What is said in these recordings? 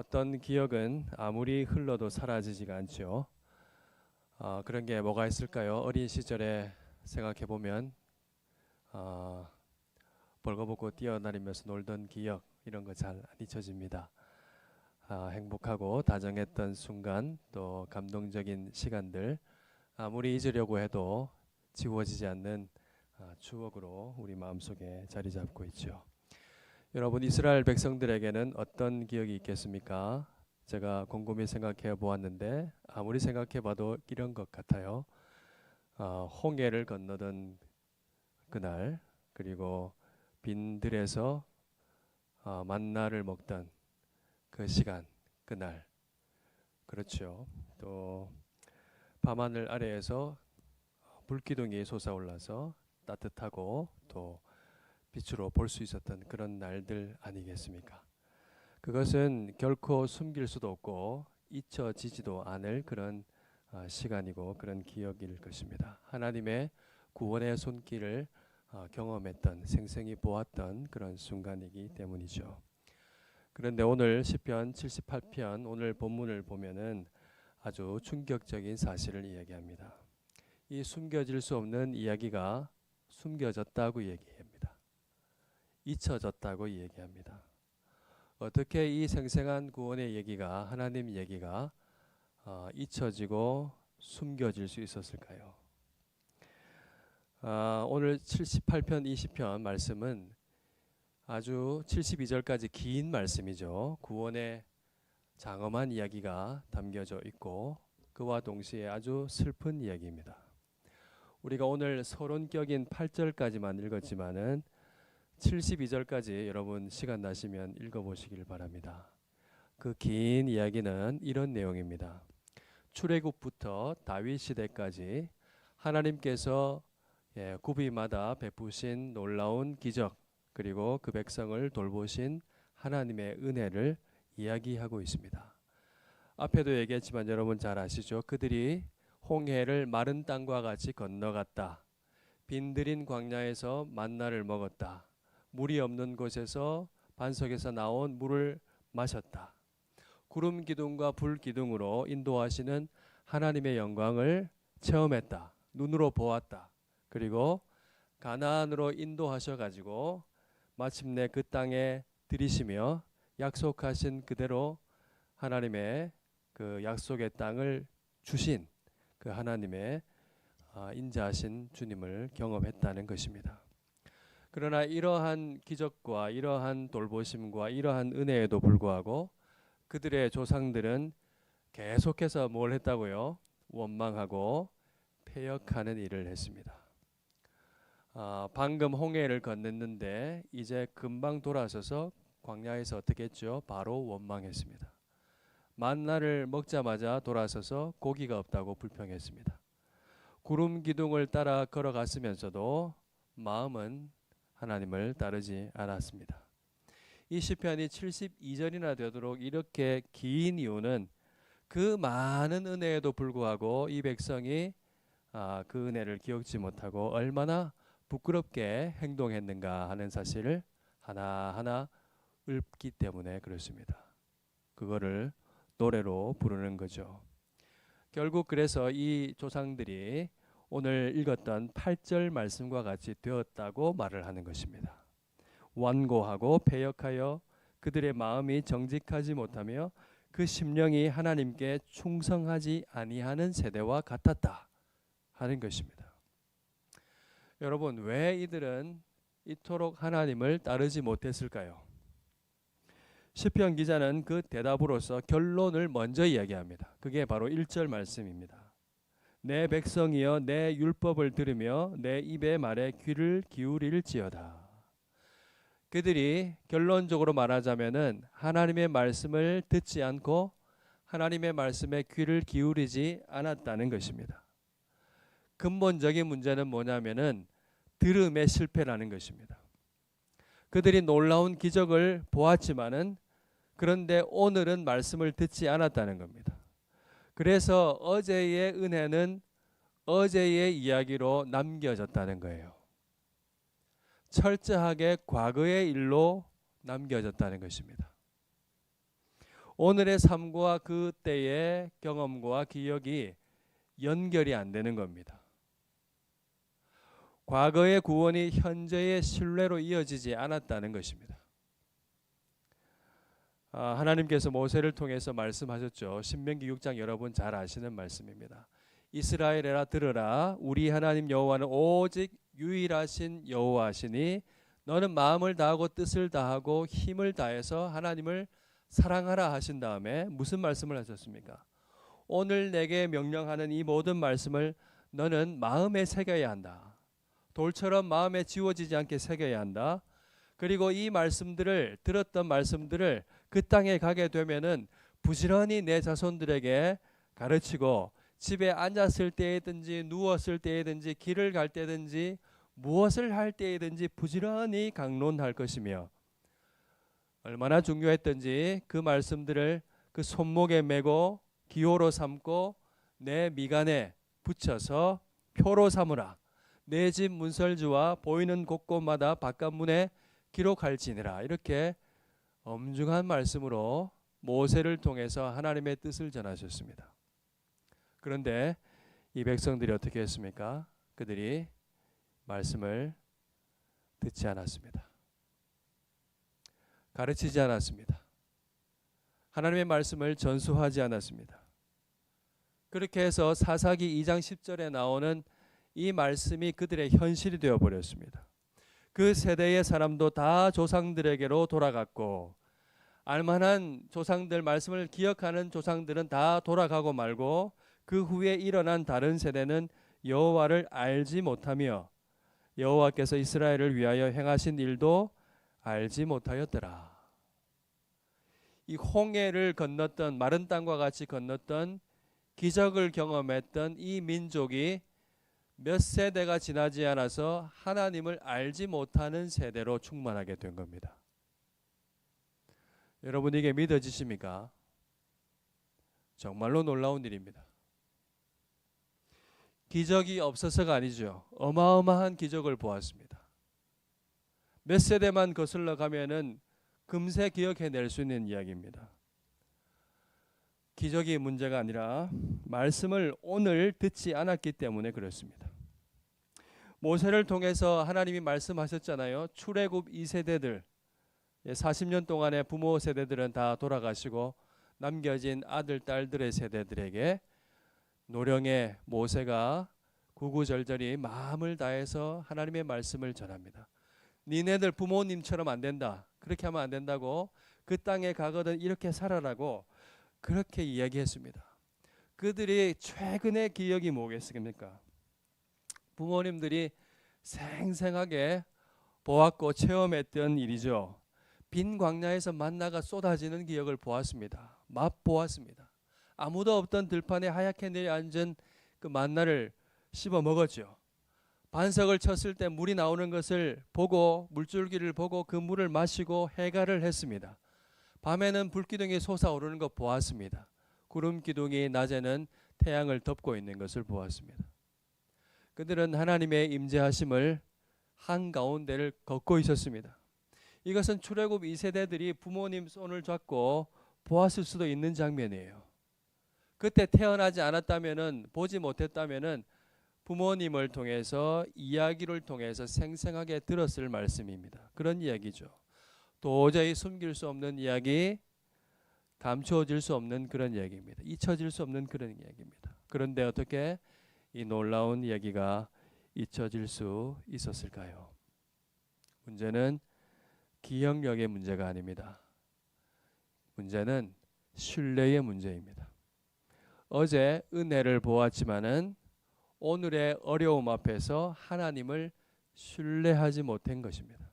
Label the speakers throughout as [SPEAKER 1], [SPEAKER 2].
[SPEAKER 1] 어떤 기억은 아무리 흘러도 사라지지가 않죠. 그런 게 뭐가 있을까요? 어린 시절에 생각해 보면 벌거벗고 뛰어다니면서 놀던 기억 이런 거 잘 안 잊혀집니다. 행복하고 다정했던 순간 또 감동적인 시간들 아무리 잊으려고 해도 지워지지 않는 추억으로 우리 마음속에 자리 잡고 있죠. 여러분, 이스라엘 백성들에게는 어떤 기억이 있겠습니까? 제가 곰곰이 생각해 보았는데 아무리 생각해 봐도 이런 것 같아요. 홍해를 건너던 그날, 그리고 빈들에서 만나를 먹던 그 시간, 그날, 그렇죠. 또 밤하늘 아래에서 불기둥이 솟아올라서 따뜻하고 또 빛으로 볼 수 있었던 그런 날들 아니겠습니까? 그것은 결코 숨길 수도 없고 잊혀지지도 않을 그런 시간이고 그런 기억일 것입니다. 하나님의 구원의 손길을 경험했던, 생생히 보았던 그런 순간이기 때문이죠. 그런데 오늘 시편 78편 오늘 본문을 보면은 아주 충격적인 사실을 이야기합니다. 이 숨겨질 수 없는 이야기가 숨겨졌다고 얘기합니다. 잊혀졌다고 얘기합니다. 어떻게 이 생생한 구원의 얘기가, 하나님 얘기가 잊혀지고 숨겨질 수 있었을까요? 오늘 78편 20편 말씀은 아주 72절까지 긴 말씀이죠. 구원의 장엄한 이야기가 담겨져 있고 그와 동시에 아주 슬픈 이야기입니다. 우리가 오늘 서론격인 8절까지만 읽었지만은 72절까지 여러분 시간 나시면 읽어보시길 바랍니다. 그 긴 이야기는 이런 내용입니다. 출애굽부터 다윗 시대까지 하나님께서 구비마다 베푸신 놀라운 기적, 그리고 그 백성을 돌보신 하나님의 은혜를 이야기하고 있습니다. 앞에도 얘기했지만 여러분 잘 아시죠? 그들이 홍해를 마른 땅과 같이 건너갔다. 빈들인 광야에서 만나를 먹었다. 물이 없는 곳에서 반석에서 나온 물을 마셨다. 구름 기둥과 불 기둥으로 인도하시는 하나님의 영광을 체험했다. 눈으로 보았다. 그리고 가나안으로 인도하셔 가지고 마침내 그 땅에 들이시며 약속하신 그대로 하나님의 그 약속의 땅을 주신 그 하나님의 인자하신 주님을 경험했다는 것입니다. 그러나 이러한 기적과 이러한 돌보심과 이러한 은혜에도 불구하고 그들의 조상들은 계속해서 뭘 했다고요? 원망하고 패역하는 일을 했습니다. 방금 홍해를 건넜는데 이제 금방 돌아서서 광야에서 어떻게 했죠? 바로 원망했습니다. 만나를 먹자마자 돌아서서 고기가 없다고 불평했습니다. 구름 기둥을 따라 걸어갔으면서도 마음은 하나님을 따르지 않았습니다. 이 시편이 72절이나 되도록 이렇게 긴 이유는 그 많은 은혜에도 불구하고 이 백성이 그 은혜를 기억지 못하고 얼마나 부끄럽게 행동했는가 하는 사실을 하나하나 읊기 때문에 그렇습니다. 그거를 노래로 부르는 거죠. 결국 그래서 이 조상들이 오늘 읽었던 8절 말씀과 같이 되었다고 말을 하는 것입니다. 완고하고 패역하여 그들의 마음이 정직하지 못하며 그 심령이 하나님께 충성하지 아니하는 세대와 같았다 하는 것입니다. 여러분, 왜 이들은 이토록 하나님을 따르지 못했을까요? 시편 기자는 그 대답으로서 결론을 먼저 이야기합니다. 그게 바로 1절 말씀입니다. 내 백성이여 내 율법을 들으며 내 입의 말에 귀를 기울일지어다. 그들이 결론적으로 말하자면은 하나님의 말씀을 듣지 않고 하나님의 말씀에 귀를 기울이지 않았다는 것입니다. 근본적인 문제는 뭐냐면은 들음의 실패라는 것입니다. 그들이 놀라운 기적을 보았지만은 그런데 오늘은 말씀을 듣지 않았다는 겁니다. 그래서 어제의 은혜는 어제의 이야기로 남겨졌다는 거예요. 철저하게 과거의 일로 남겨졌다는 것입니다. 오늘의 삶과 그때의 경험과 기억이 연결이 안 되는 겁니다. 과거의 구원이 현재의 신뢰로 이어지지 않았다는 것입니다. 하나님께서 모세를 통해서 말씀하셨죠. 신명기 6장 여러분 잘 아시는 말씀입니다. 이스라엘에라 들으라, 우리 하나님 여호와는 오직 유일하신 여호와시니 너는 마음을 다하고 뜻을 다하고 힘을 다해서 하나님을 사랑하라 하신 다음에 무슨 말씀을 하셨습니까? 오늘 내게 명령하는 이 모든 말씀을 너는 마음에 새겨야 한다. 돌처럼 마음에 지워지지 않게 새겨야 한다. 그리고 이 말씀들을, 들었던 말씀들을 그 땅에 가게 되면은 부지런히 내 자손들에게 가르치고 집에 앉았을 때든지 누웠을 때든지 길을 갈 때든지 무엇을 할 때든지 부지런히 강론할 것이며, 얼마나 중요했던지 그 말씀들을 그 손목에 메고 기호로 삼고 내 미간에 붙여서 표로 삼으라. 내 집 문설주와 보이는 곳곳마다 바깥문에 기록할지니라. 이렇게 엄중한 말씀으로 모세를 통해서 하나님의 뜻을 전하셨습니다. 그런데 이 백성들이 어떻게 했습니까? 그들이 말씀을 듣지 않았습니다. 가르치지 않았습니다. 하나님의 말씀을 전수하지 않았습니다. 그렇게 해서 사사기 2장 10절에 나오는 이 말씀이 그들의 현실이 되어버렸습니다. 그 세대의 사람도 다 조상들에게로 돌아갔고, 알만한 조상들, 말씀을 기억하는 조상들은 다 돌아가고 말고, 그 후에 일어난 다른 세대는 여호와를 알지 못하며 여호와께서 이스라엘을 위하여 행하신 일도 알지 못하였더라. 이 홍해를 건넜던, 마른 땅과 같이 건넜던, 기적을 경험했던 이 민족이 몇 세대가 지나지 않아서 하나님을 알지 못하는 세대로 충만하게 된 겁니다. 여러분, 이게 믿어지십니까? 정말로 놀라운 일입니다. 기적이 없어서가 아니죠. 어마어마한 기적을 보았습니다. 몇 세대만 거슬러 가면은 금세 기억해낼 수 있는 이야기입니다. 기적이 문제가 아니라 말씀을 오늘 듣지 않았기 때문에 그렇습니다. 모세를 통해서 하나님이 말씀하셨잖아요. 출애굽 2세대들, 40년 동안의 부모 세대들은 다 돌아가시고 남겨진 아들, 딸들의 세대들에게 노령의 모세가 구구절절히 마음을 다해서 하나님의 말씀을 전합니다. 니네들 부모님처럼 안 된다. 그렇게 하면 안 된다고. 그 땅에 가거든 이렇게 살아라고 그렇게 이야기했습니다. 그들이 최근의 기억이 뭐겠습니까? 부모님들이 생생하게 보았고 체험했던 일이죠. 빈 광야에서 만나가 쏟아지는 기억을 보았습니다. 맛보았습니다. 아무도 없던 들판에 하얗게 내려앉은 그 만나를 씹어 먹었죠. 반석을 쳤을 때 물이 나오는 것을 보고 물줄기를 보고 그 물을 마시고 해갈을 했습니다. 밤에는 불기둥이 솟아오르는 것 보았습니다. 구름 기둥이 낮에는 태양을 덮고 있는 것을 보았습니다. 그들은 하나님의 임재하심을 한가운데를 걷고 있었습니다. 이것은 출애굽 2세대들이 부모님 손을 잡고 보았을 수도 있는 장면이에요. 그때 태어나지 않았다면은, 보지 못했다면은 부모님을 통해서, 이야기를 통해서 생생하게 들었을 말씀입니다. 그런 이야기죠. 도저히 숨길 수 없는 이야기, 감추어질 수 없는 그런 이야기입니다. 잊혀질 수 없는 그런 이야기입니다. 그런데 어떻게 이 놀라운 이야기가 잊혀질 수 있었을까요? 문제는 기억력의 문제가 아닙니다. 문제는 신뢰의 문제입니다. 어제 은혜를 보았지만은 오늘의 어려움 앞에서 하나님을 신뢰하지 못한 것입니다.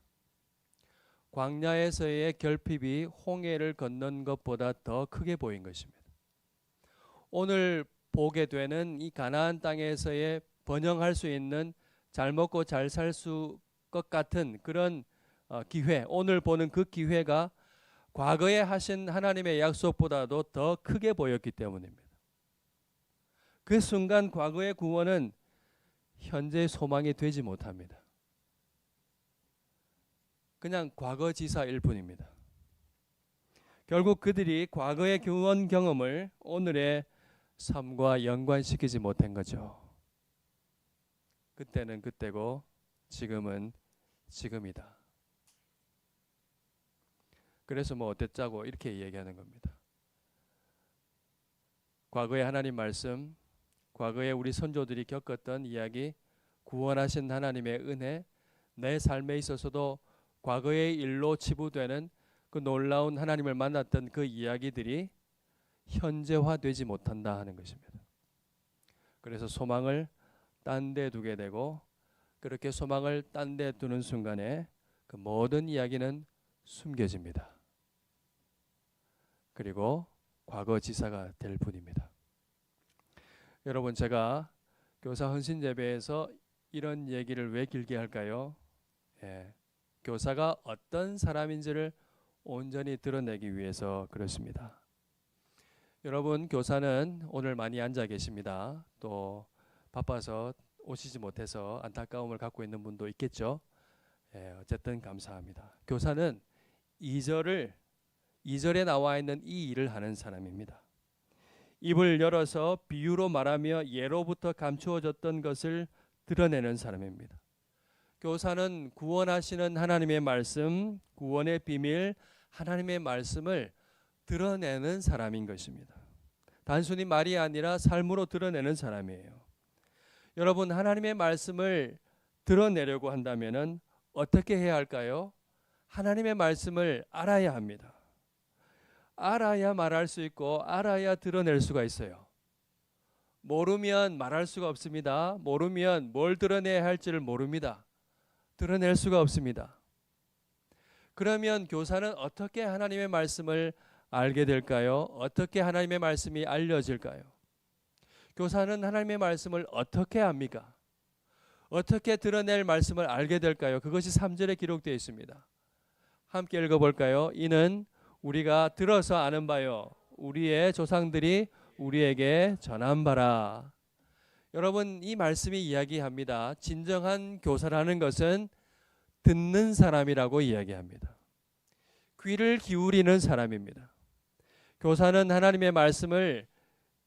[SPEAKER 1] 광야에서의 결핍이 홍해를 건넌 것보다 더 크게 보인 것입니다. 오늘 보게 되는 이 가나안 땅에서의 번영할 수 있는, 잘 먹고 잘 살 수 것 같은 그런 기회, 오늘 보는 그 기회가 과거에 하신 하나님의 약속보다도 더 크게 보였기 때문입니다. 그 순간 과거의 구원은 현재의 소망이 되지 못합니다. 그냥 과거지사일 뿐입니다. 결국 그들이 과거의 구원 경험을 오늘의 삶과 연관시키지 못한 거죠. 그때는 그때고 지금은 지금이다. 그래서 뭐 어땠자고 이렇게 얘기하는 겁니다. 과거의 하나님 말씀, 과거에 우리 선조들이 겪었던 이야기, 구원하신 하나님의 은혜, 내 삶에 있어서도 과거의 일로 치부되는 그 놀라운 하나님을 만났던 그 이야기들이 현재화되지 못한다 하는 것입니다. 그래서 소망을 딴 데 두게 되고, 그렇게 소망을 딴 데 두는 순간에 그 모든 이야기는 숨겨집니다. 그리고 과거지사가 될 뿐입니다. 여러분, 제가 교사 헌신 예배에서 이런 얘기를 왜 길게 할까요? 교사가 어떤 사람인지를 온전히 드러내기 위해서 그렇습니다. 여러분, 교사는 오늘 많이 앉아 계십니다. 또 바빠서 오시지 못해서 안타까움을 갖고 있는 분도 있겠죠. 어쨌든 감사합니다. 교사는 2절에 나와 있는 이 일을 하는 사람입니다. 입을 열어서 비유로 말하며 예로부터 감추어졌던 것을 드러내는 사람입니다. 교사는 구원하시는 하나님의 말씀, 구원의 비밀, 하나님의 말씀을 드러내는 사람인 것입니다. 단순히 말이 아니라 삶으로 드러내는 사람이에요. 여러분, 하나님의 말씀을 드러내려고 한다면 어떻게 해야 할까요? 하나님의 말씀을 알아야 합니다. 알아야 말할 수 있고 알아야 드러낼 수가 있어요. 모르면 말할 수가 없습니다. 모르면 뭘 드러내야 할지를 모릅니다. 드러낼 수가 없습니다. 그러면 교사는 어떻게 하나님의 말씀을 알게 될까요? 어떻게 하나님의 말씀이 알려질까요? 교사는 하나님의 말씀을 어떻게 압니까? 어떻게 드러낼 말씀을 알게 될까요? 그것이 3절에 기록되어 있습니다. 함께 읽어볼까요? 이는 우리가 들어서 아는 바요, 우리의 조상들이 우리에게 전한 바라. 여러분, 이 말씀이 이야기합니다. 진정한 교사라는 것은 듣는 사람이라고 이야기합니다. 귀를 기울이는 사람입니다. 교사는 하나님의 말씀을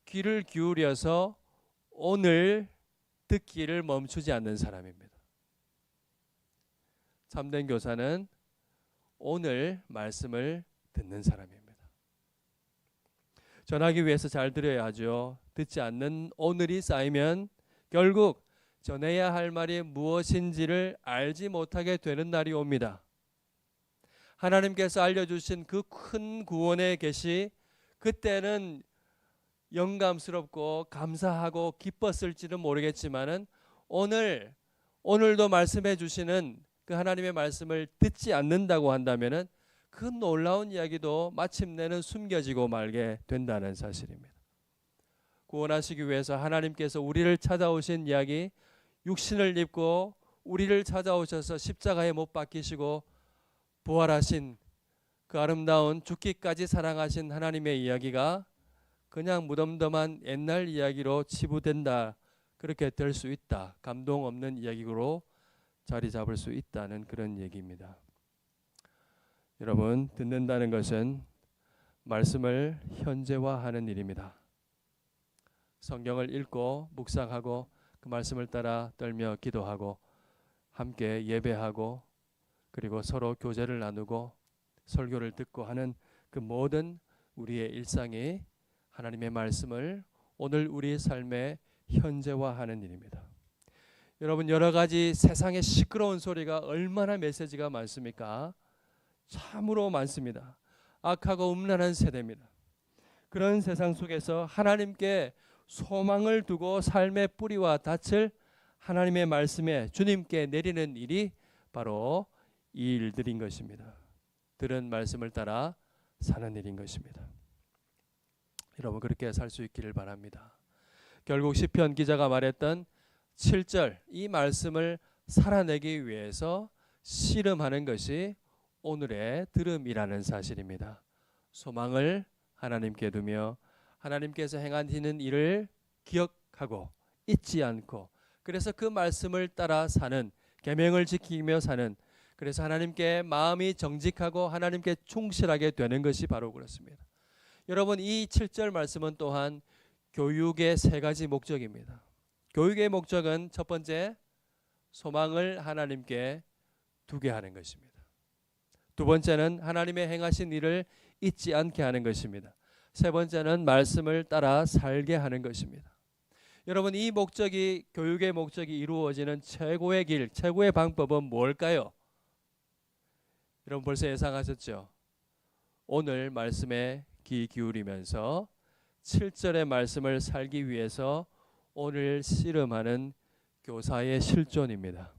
[SPEAKER 1] 귀를 기울여서 오늘 듣기를 멈추지 않는 사람입니다. 참된 교사는 오늘 말씀을 듣는 사람입니다. 전하기 위해서 잘 들어야 하죠. 듣지 않는 오늘이 쌓이면 결국 전해야 할 말이 무엇인지를 알지 못하게 되는 날이 옵니다. 하나님께서 알려주신 그 큰 구원의 계시, 그때는 영감스럽고 감사하고 기뻤을지는 모르겠지만은 오늘도 말씀해 주시는 그 하나님의 말씀을 듣지 않는다고 한다면은 그 놀라운 이야기도 마침내는 숨겨지고 말게 된다는 사실입니다. 구원하시기 위해서 하나님께서 우리를 찾아오신 이야기, 육신을 입고 우리를 찾아오셔서 십자가에 못 박히시고 부활하신 그 아름다운 죽기까지 사랑하신 하나님의 이야기가 그냥 무덤덤한 옛날 이야기로 치부된다, 그렇게 될 수 있다, 감동 없는 이야기로 자리 잡을 수 있다는 그런 얘기입니다. 여러분, 듣는다는 것은 말씀을 현재화하는 일입니다. 성경을 읽고 묵상하고 그 말씀을 따라 떨며 기도하고 함께 예배하고 그리고 서로 교제를 나누고 설교를 듣고 하는 그 모든 우리의 일상이 하나님의 말씀을 오늘 우리의 삶에 현재화하는 일입니다. 여러분, 여러 가지 세상의 시끄러운 소리가 얼마나 메시지가 많습니까? 참으로 많습니다. 악하고 음란한 세대입니다. 그런 세상 속에서 하나님께 소망을 두고 삶의 뿌리와 닻을 하나님의 말씀에 주님께 내리는 일이 바로 이 일들인 것입니다. 들은 말씀을 따라 사는 일인 것입니다. 여러분, 그렇게 살 수 있기를 바랍니다. 결국 시편 기자가 말했던 7절, 이 말씀을 살아내기 위해서 씨름하는 것이 오늘의 들음이라는 사실입니다. 소망을 하나님께 두며 하나님께서 행하시는 일을 기억하고 잊지 않고, 그래서 그 말씀을 따라 사는, 계명을 지키며 사는, 그래서 하나님께 마음이 정직하고 하나님께 충실하게 되는 것이 바로 그렇습니다. 여러분, 이 7절 말씀은 또한 교육의 세 가지 목적입니다. 교육의 목적은 첫 번째, 소망을 하나님께 두게 하는 것입니다. 두 번째는 하나님의 행하신 일을 잊지 않게 하는 것입니다. 세 번째는 말씀을 따라 살게 하는 것입니다. 여러분, 이 목적이, 교육의 목적이 이루어지는 최고의 길, 최고의 방법은 뭘까요? 여러분 벌써 예상하셨죠? 오늘 말씀에 귀 기울이면서 7절의 말씀을 살기 위해서 오늘 씨름하는 교사의 실존입니다.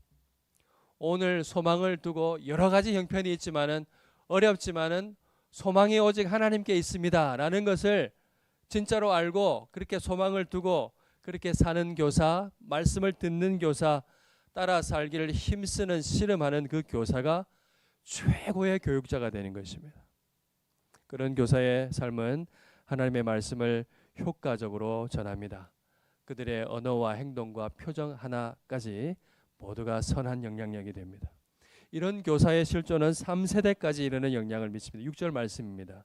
[SPEAKER 1] 오늘 소망을 두고 여러 가지 형편이 있지만은, 어렵지만은 소망이 오직 하나님께 있습니다 라는 것을 진짜로 알고 그렇게 소망을 두고 그렇게 사는 교사, 말씀을 듣는 교사, 따라 살기를 힘쓰는 씨름하는 그 교사가 최고의 교육자가 되는 것입니다. 그런 교사의 삶은 하나님의 말씀을 효과적으로 전합니다. 그들의 언어와 행동과 표정 하나까지 모두가 선한 영향력이 됩니다. 이런 교사의 실존은 3세대까지 이르는 영향을 미칩니다. 6절 말씀입니다.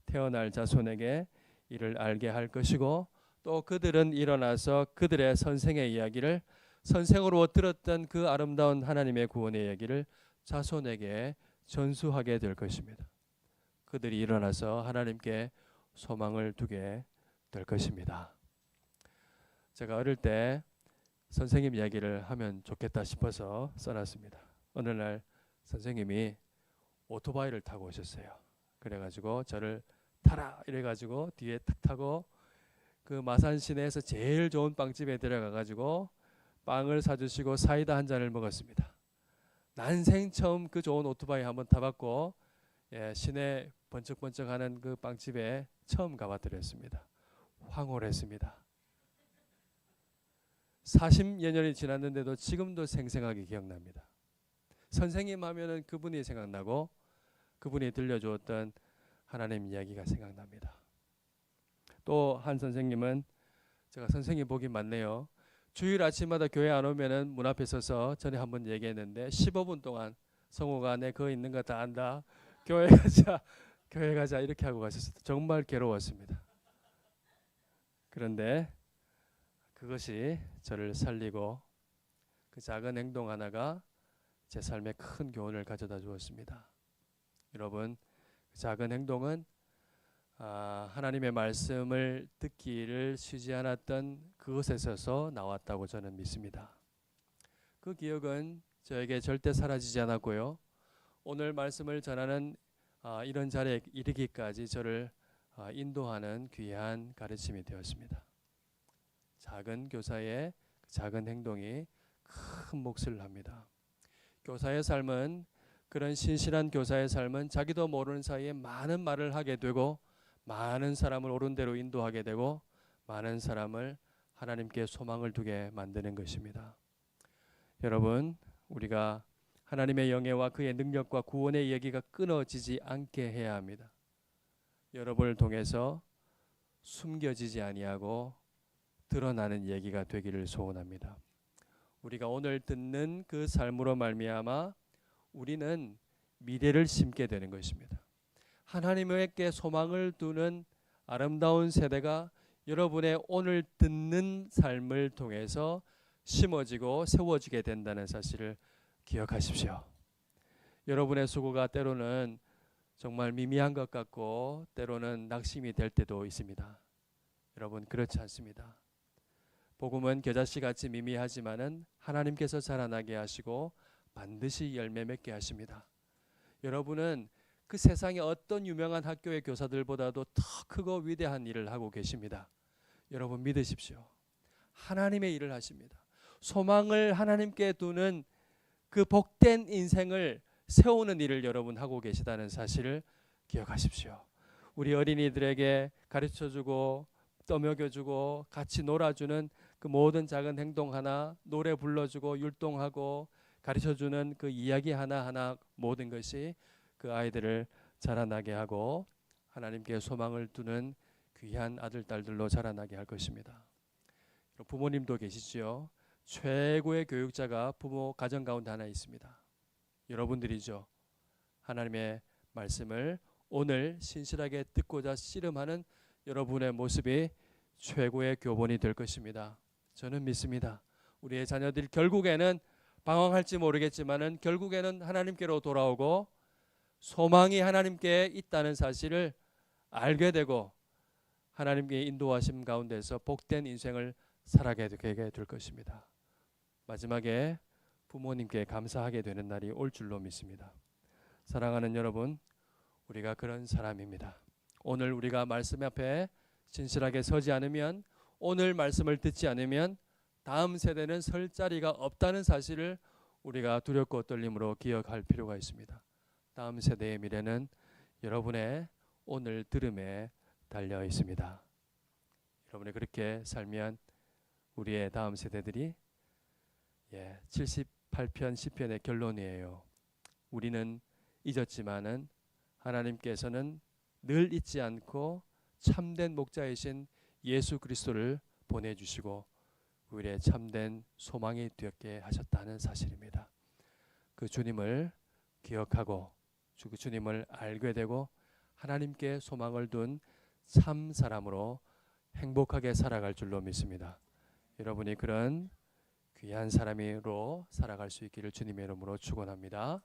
[SPEAKER 1] 태어날 자손에게 이를 알게 할 것이고 또 그들은 일어나서 그들의 선생의 이야기를, 선생으로 들었던 그 아름다운 하나님의 구원의 이야기를 자손에게 전수하게 될 것입니다. 그들이 일어나서 하나님께 소망을 두게 될 것입니다. 제가 어릴 때 선생님 이야기를 하면 좋겠다 싶어서 써놨습니다. 어느 날 선생님이 오토바이를 타고 오셨어요. 그래가지고 저를 타라 이래가지고 뒤에 탁 타고 그 마산 시내에서 제일 좋은 빵집에 데려가가지고 빵을 사주시고 사이다 한 잔을 먹었습니다. 난생 처음 그 좋은 오토바이 한번 타봤고, 시내 번쩍번쩍하는 그 빵집에 처음 가봐드렸습니다. 황홀했습니다. 40여 년이 지났는데도 지금도 생생하게 기억납니다. 선생님 하면은 그분이 생각나고 그분이 들려주었던 하나님 이야기가 생각납니다. 또 한 선생님은, 제가 선생님 복이 많네요. 주일 아침마다 교회 안 오면은 문 앞에 서서 전에 한번 얘기했는데 15분 동안 성우가 내 거 있는 거 다 안다. 교회 가자. 교회 가자 이렇게 하고 가셨어요. 정말 괴로웠습니다. 그런데 그것이 저를 살리고 그 작은 행동 하나가 제 삶에 큰 교훈을 가져다 주었습니다. 여러분, 그 작은 행동은 하나님의 말씀을 듣기를 쉬지 않았던 그것에서 나왔다고 저는 믿습니다. 그 기억은 저에게 절대 사라지지 않았고요. 오늘 말씀을 전하는 이런 자리에 이르기까지 저를 인도하는 귀한 가르침이 되었습니다. 작은 교사의 작은 행동이 큰 몫을 합니다. 교사의 삶은, 그런 신실한 교사의 삶은 자기도 모르는 사이에 많은 말을 하게 되고 많은 사람을 옳은 대로 인도하게 되고 많은 사람을 하나님께 소망을 두게 만드는 것입니다. 여러분, 우리가 하나님의 영예와 그의 능력과 구원의 이야기가 끊어지지 않게 해야 합니다. 여러분을 통해서 숨겨지지 아니하고 드러나는 얘기가 되기를 소원합니다. 우리가 오늘 듣는 그 삶으로 말미암아 우리는 미래를 심게 되는 것입니다. 하나님께 소망을 두는 아름다운 세대가 여러분의 오늘 듣는 삶을 통해서 심어지고 세워지게 된다는 사실을 기억하십시오. 여러분의 수고가 때로는 정말 미미한 것 같고 때로는 낙심이 될 때도 있습니다. 여러분, 그렇지 않습니다. 복음은 겨자씨 같이 미미하지만은 하나님께서 자라나게 하시고 반드시 열매 맺게 하십니다. 여러분은 그 세상의 어떤 유명한 학교의 교사들보다도 더 크고 위대한 일을 하고 계십니다. 여러분 믿으십시오. 하나님의 일을 하십니다. 소망을 하나님께 두는 그 복된 인생을 세우는 일을 여러분 하고 계시다는 사실을 기억하십시오. 우리 어린이들에게 가르쳐주고 떠먹여주고 같이 놀아주는 그 모든 작은 행동 하나, 노래 불러주고 율동하고 가르쳐주는 그 이야기 하나하나, 모든 것이 그 아이들을 자라나게 하고 하나님께 소망을 두는 귀한 아들, 딸들로 자라나게 할 것입니다. 부모님도 계시지요. 최고의 교육자가 부모 가정 가운데 하나 있습니다. 여러분들이죠. 하나님의 말씀을 오늘 신실하게 듣고자 씨름하는 여러분의 모습이 최고의 교본이 될 것입니다. 저는 믿습니다. 우리의 자녀들 결국에는 방황할지 모르겠지만은 결국에는 하나님께로 돌아오고 소망이 하나님께 있다는 사실을 알게 되고 하나님께 인도하심 가운데서 복된 인생을 살아가게 될 것입니다. 마지막에 부모님께 감사하게 되는 날이 올 줄로 믿습니다. 사랑하는 여러분, 우리가 그런 사람입니다. 오늘 우리가 말씀 앞에 진실하게 서지 않으면, 오늘 말씀을 듣지 않으면 다음 세대는 설 자리가 없다는 사실을 우리가 두렵고 떨림으로 기억할 필요가 있습니다. 다음 세대의 미래는 여러분의 오늘 들음에 달려 있습니다. 여러분이 그렇게 살면 우리의 다음 세대들이 78편 시편의 결론이에요. 우리는 잊었지만은 하나님께서는 늘 잊지 않고 참된 목자이신 예수 그리스도를 보내주시고 우리의 참된 소망이 되었게 하셨다는 사실입니다. 그 주님을 기억하고 그 주님을 알게 되고 하나님께 소망을 둔 참 사람으로 행복하게 살아갈 줄로 믿습니다. 여러분이 그런 귀한 사람으로 살아갈 수 있기를 주님의 이름으로 축원합니다.